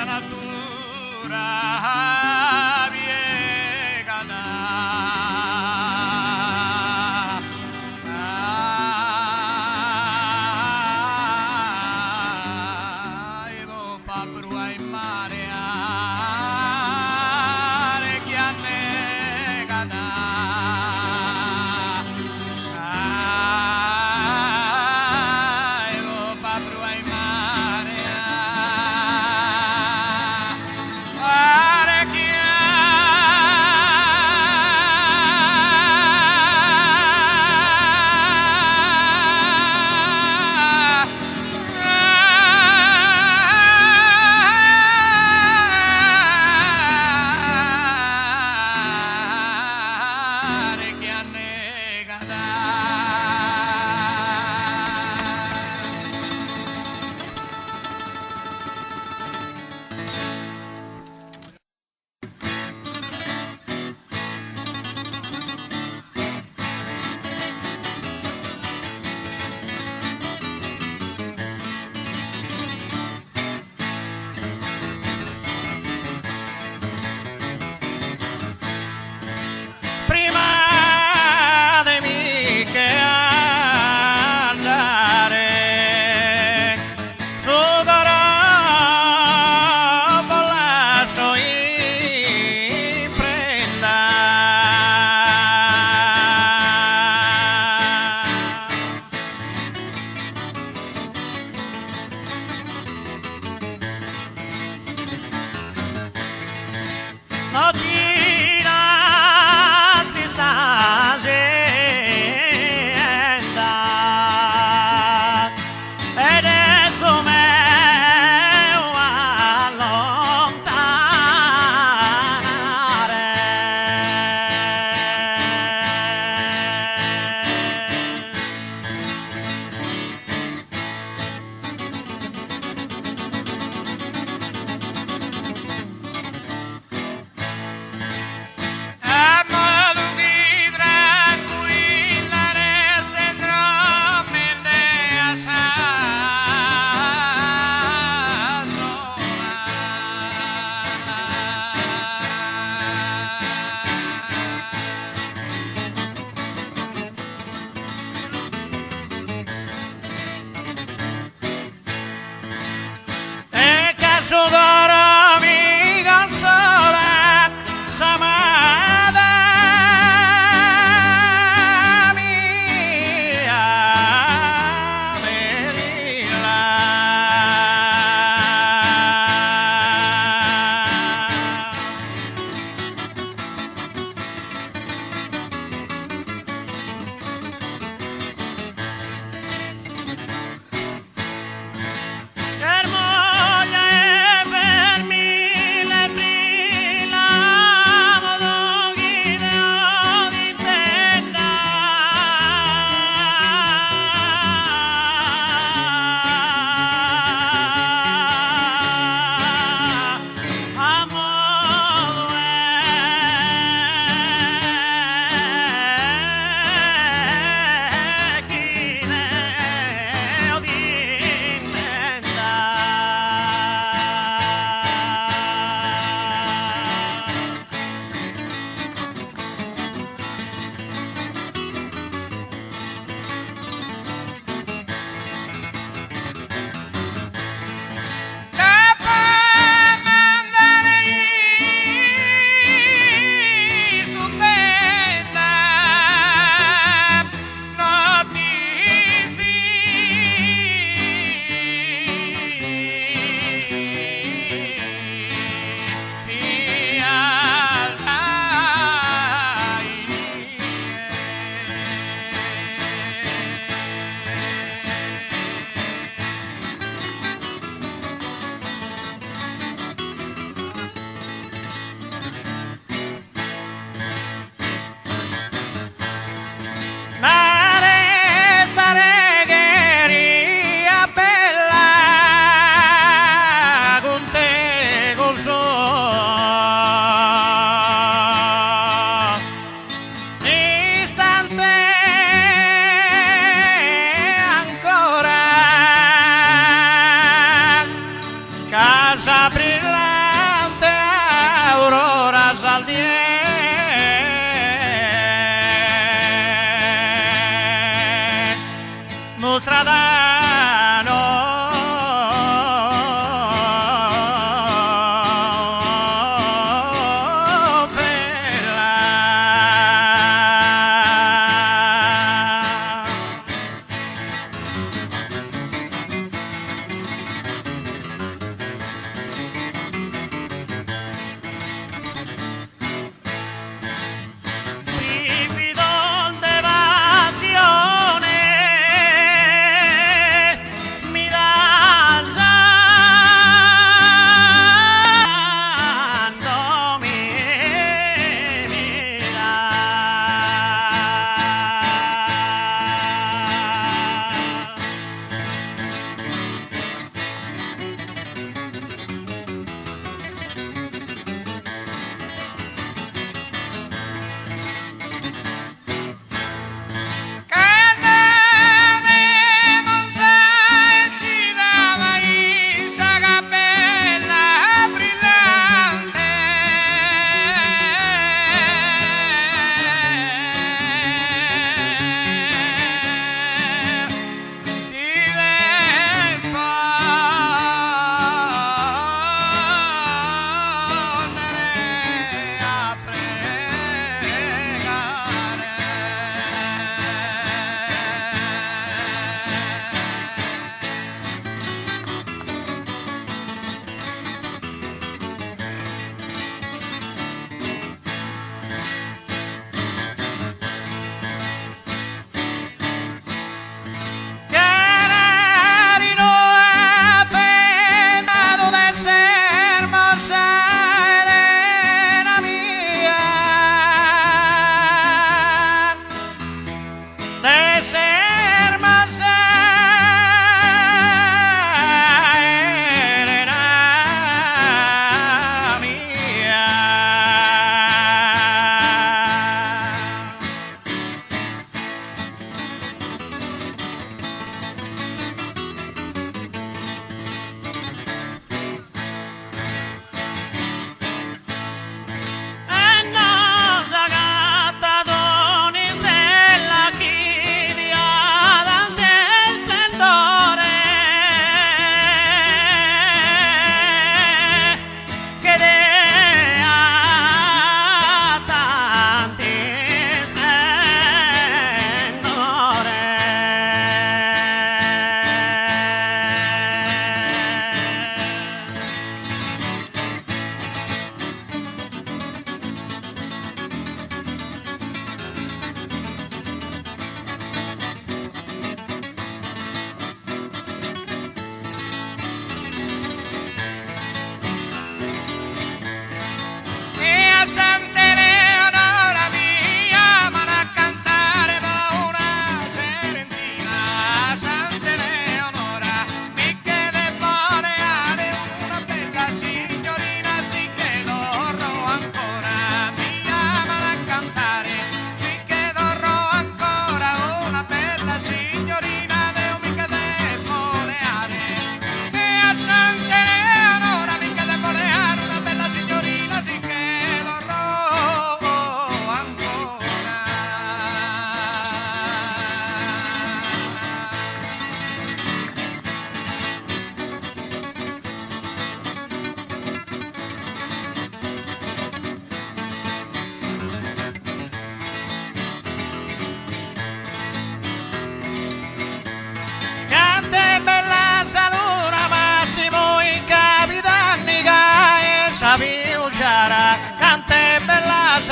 natura viegana. Evo paprua in mare che annegana. Evo paprua in mare. Prima de mí que andare giocare pollasso in prenda. Mattina ti sta ed adesso me allontanare. casa brillante, auroras al día.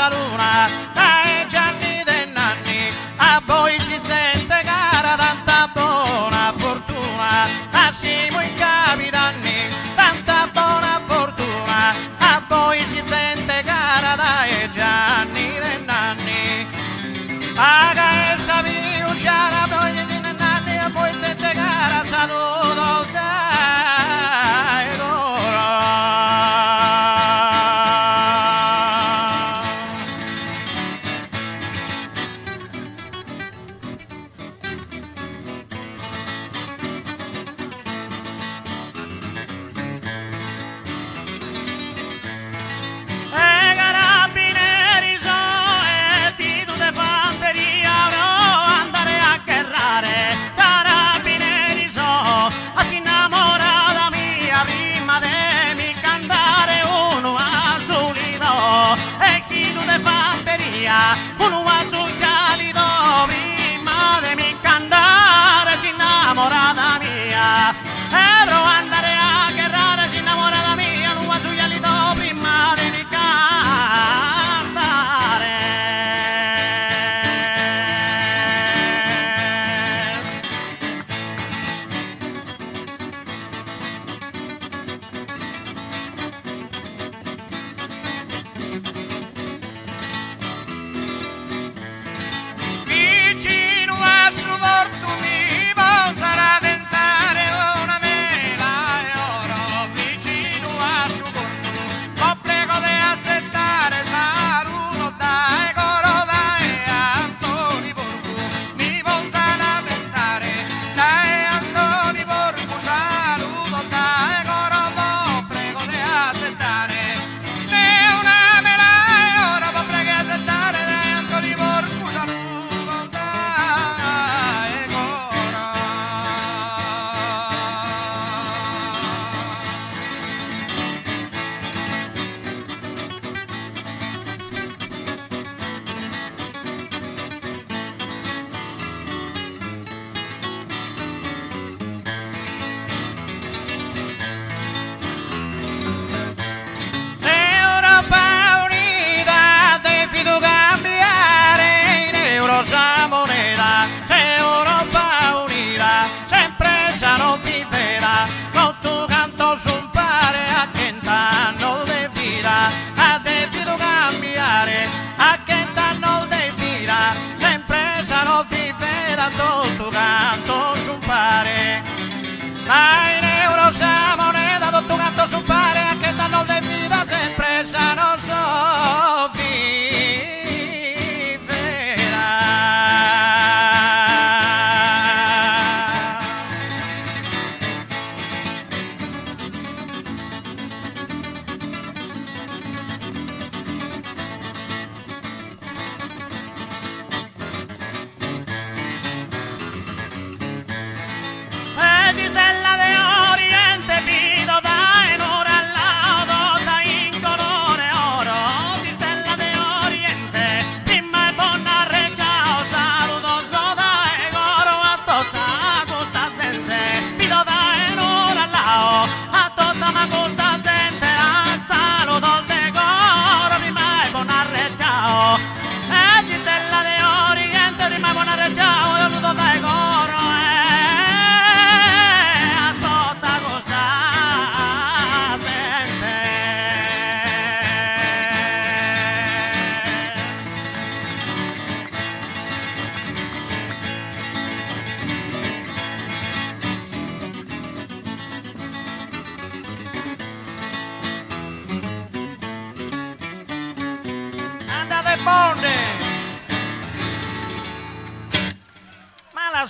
la luna, dai Gianni dei Nanni, a voi si sente cara tanta buona fortuna, a siamo i capitanni, tanta buona fortuna, a voi si sente cara dai Gianni dei Nanni, paga e sapiu c'era poi di Nanni, a voi sente cara saluto dai loro.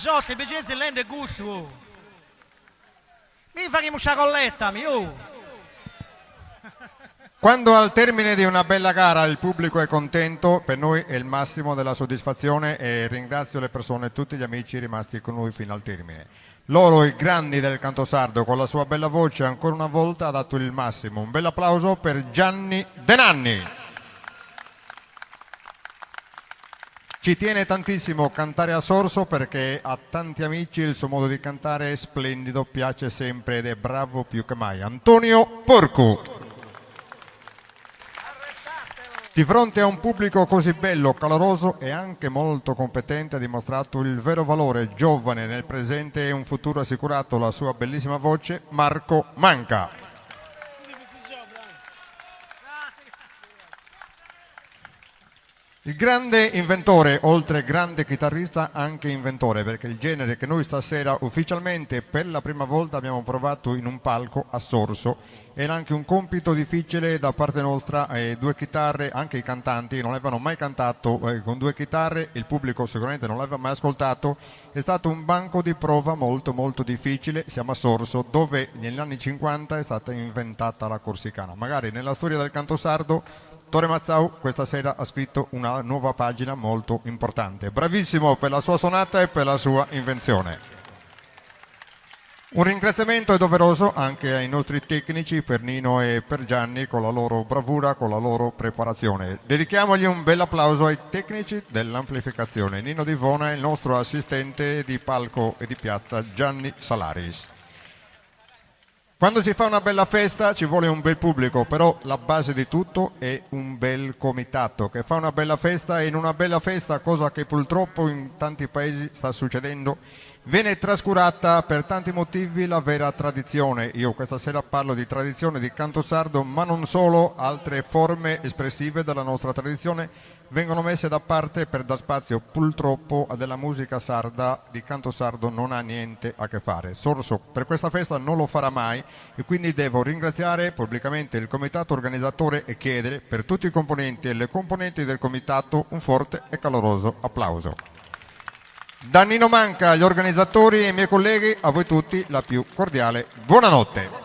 sotto, invece di lente gusto. Mi faremo una colletta, mio. Quando al termine di una bella gara il pubblico è contento, per noi è il massimo della soddisfazione e ringrazio le persone, tutti gli amici rimasti con noi fino al termine. Loro, i grandi del canto sardo, con la sua bella voce ancora una volta ha dato il massimo. Un bel applauso per Gianni De Nanni. Ci tiene tantissimo cantare a Sorso perché ha tanti amici, il suo modo di cantare è splendido, piace sempre ed è bravo più che mai. Antonio Porcu. Di fronte a un pubblico così bello, caloroso e anche molto competente ha dimostrato il vero valore, giovane nel presente e un futuro assicurato, la sua bellissima voce, Marco Manca. Il grande inventore, oltre grande chitarrista, anche inventore, perché il genere che noi stasera ufficialmente per la prima volta abbiamo provato in un palco a Sorso era anche un compito difficile da parte nostra, due chitarre, anche i cantanti non avevano mai cantato con due chitarre, il pubblico sicuramente non l'aveva mai ascoltato, è stato un banco di prova molto molto difficile, siamo a Sorso dove negli anni 50 è stata inventata la corsicana, magari nella storia del canto sardo Tore Mazzau questa sera ha scritto una nuova pagina molto importante. Bravissimo per la sua sonata e per la sua invenzione. Un ringraziamento è doveroso anche ai nostri tecnici, per Nino e per Gianni, con la loro bravura, con la loro preparazione. Dedichiamogli un bel applauso ai tecnici dell'amplificazione. Nino Divona e il nostro assistente di palco e di piazza Gianni Salaris. Quando si fa una bella festa ci vuole un bel pubblico, però la base di tutto è un bel comitato che fa una bella festa e in una bella festa, cosa che purtroppo in tanti paesi sta succedendo, viene trascurata per tanti motivi la vera tradizione. Io questa sera parlo di tradizione di canto sardo, ma non solo, altre forme espressive della nostra tradizione vengono messe da parte per dar spazio purtroppo a della musica sarda, di canto sardo non ha niente a che fare. Sorso per questa festa non lo farà mai e quindi devo ringraziare pubblicamente il comitato organizzatore e chiedere per tutti i componenti e le componenti del comitato un forte e caloroso applauso. Da Nino Manca, agli organizzatori e ai miei colleghi, a voi tutti la più cordiale buonanotte.